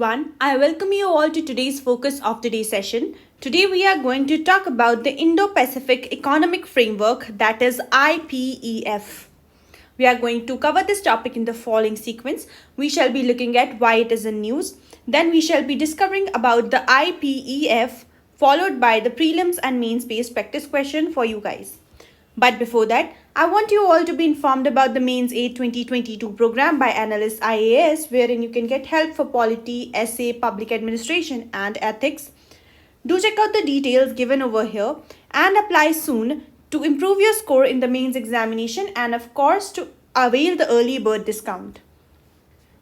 everyone. I welcome you all to today's Focus of the Day session. Today we are going to talk about the Indo-Pacific Economic Framework, that is IPEF. We are going to cover this topic in the following sequence. We shall be looking at why it is in news. Then we shall be discovering about the IPEF, followed by the prelims and mains based practice question for you guys. But before that, I want you all to be informed about the Mains 8 2022 program by Analyst IAS, wherein you can get help for polity, essay, public administration and ethics. Do check out the details given over here and apply soon to improve your score in the mains examination and of course to avail the early bird discount.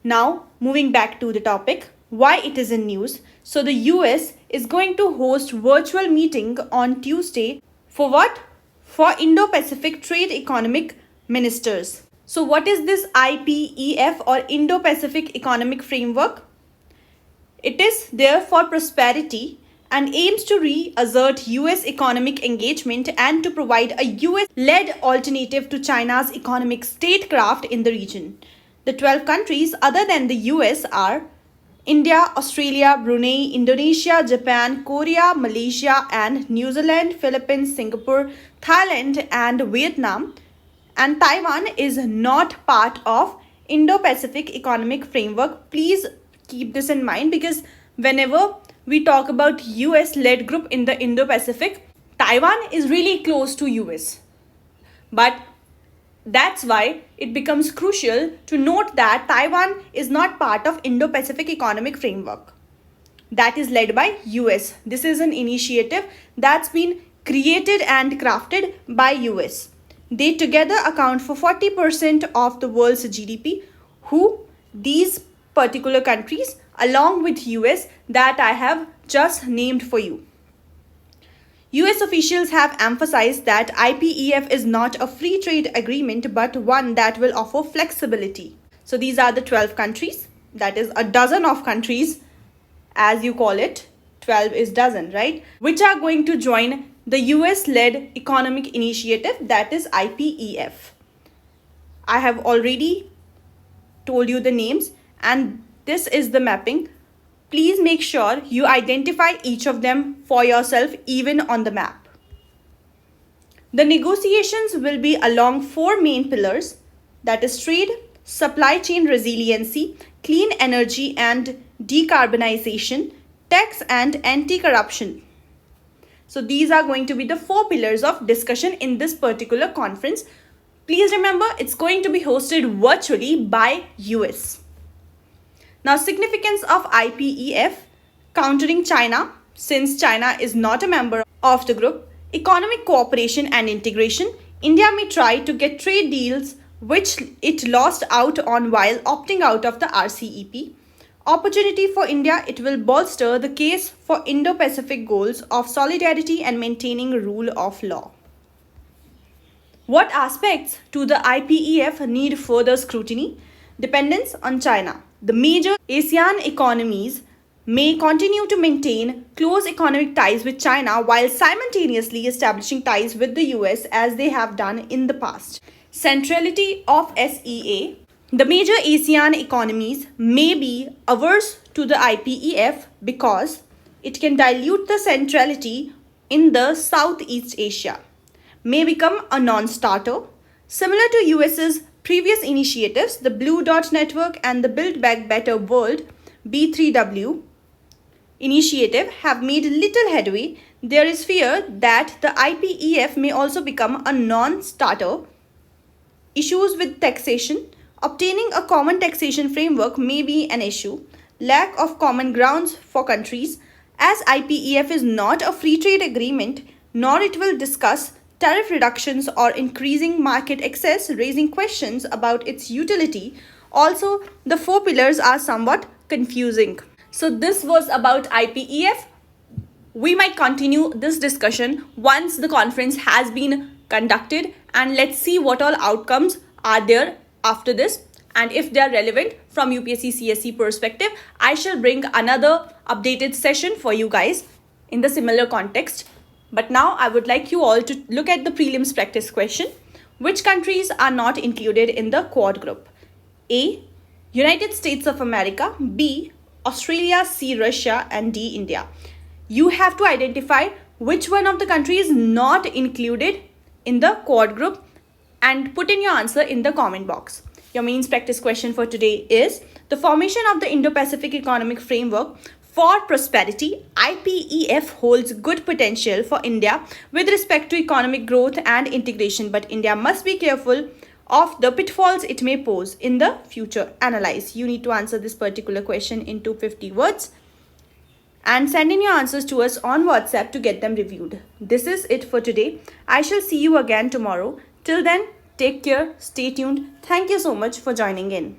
Now, moving back to the topic, why it is in news. So the US is going to host virtual meeting on Tuesday for what? For Indo-Pacific Trade Economic Ministers. So what is this IPEF or Indo-Pacific Economic Framework? It is there for prosperity and aims to reassert US economic engagement and to provide a US-led alternative to China's economic statecraft in the region. The 12 countries other than the US are India, Australia, Brunei, Indonesia, Japan, Korea, Malaysia and New Zealand, Philippines, Singapore, Thailand and Vietnam. And Taiwan is not part of Indo-Pacific Economic Framework. Please keep this in mind because whenever we talk about US-led group in the Indo-Pacific, Taiwan is really close to US. But that's why it becomes crucial to note that Taiwan is not part of Indo-Pacific Economic Framework. That is led by US. This is an initiative that's been created and crafted by US. They together account for 40% of the world's GDP, these particular countries along with US that I have just named for you. US officials have emphasized that IPEF is not a free trade agreement but one that will offer flexibility. So these are the 12 countries, that is a dozen of countries as you call it, 12 is dozen, right? Which are going to join the US-led economic initiative, that is IPEF. I have already told you the names and this is the mapping. Please make sure you identify each of them for yourself even on the map. The negotiations will be along four main pillars, that is trade, supply chain resiliency, clean energy and decarbonization, tax and anti-corruption. So these are going to be the four pillars of discussion in this particular conference. Please remember, it's going to be hosted virtually by US. Now, significance of IPEF, countering China, since China is not a member of the group, economic cooperation and integration. India may try to get trade deals which it lost out on while opting out of the RCEP. Opportunity for India, it will bolster the case for Indo-Pacific goals of solidarity and maintaining rule of law. What aspects to the IPEF need further scrutiny? Dependence on China. The major ASEAN economies may continue to maintain close economic ties with China while simultaneously establishing ties with the US as they have done in the past. Centrality of SEA. The major ASEAN economies may be averse to the IPEF because it can dilute the centrality in the Southeast Asia, may become a non-starter. Similar to US's previous initiatives, the Blue Dot Network and the Build Back Better World B3W initiative have made little headway. There is fear that the IPEF may also become a non-starter. Issues with taxation. Obtaining a common taxation framework may be an issue. Lack of common grounds for countries. As IPEF is not a free trade agreement, nor it will discuss tariff reductions or increasing market access, raising questions about its utility. Also, the four pillars are somewhat confusing. So this was about IPEF. We might continue this discussion once the conference has been conducted and let's see what all outcomes are there after this. And if they are relevant from UPSC CSE perspective, I shall bring another updated session for you guys in the similar context. But now I would like you all to look at the prelims practice question. Which countries are not included in the Quad group? A. United States of America. B. Australia, C, Russia, and D, India. You have to identify which one of the countries is not included in the Quad group and put in your answer in the comment box. Your mains practice question for today is the formation of the Indo-Pacific Economic Framework for prosperity. IPEF holds good potential for India with respect to economic growth and integration, but India must be careful of the pitfalls it may pose in the future. Analyze. You need to answer this particular question in 250 words and send in your answers to us on WhatsApp to get them reviewed. This is it for today. I shall see you again tomorrow. Till then, take care, stay tuned. Thank you so much for joining in.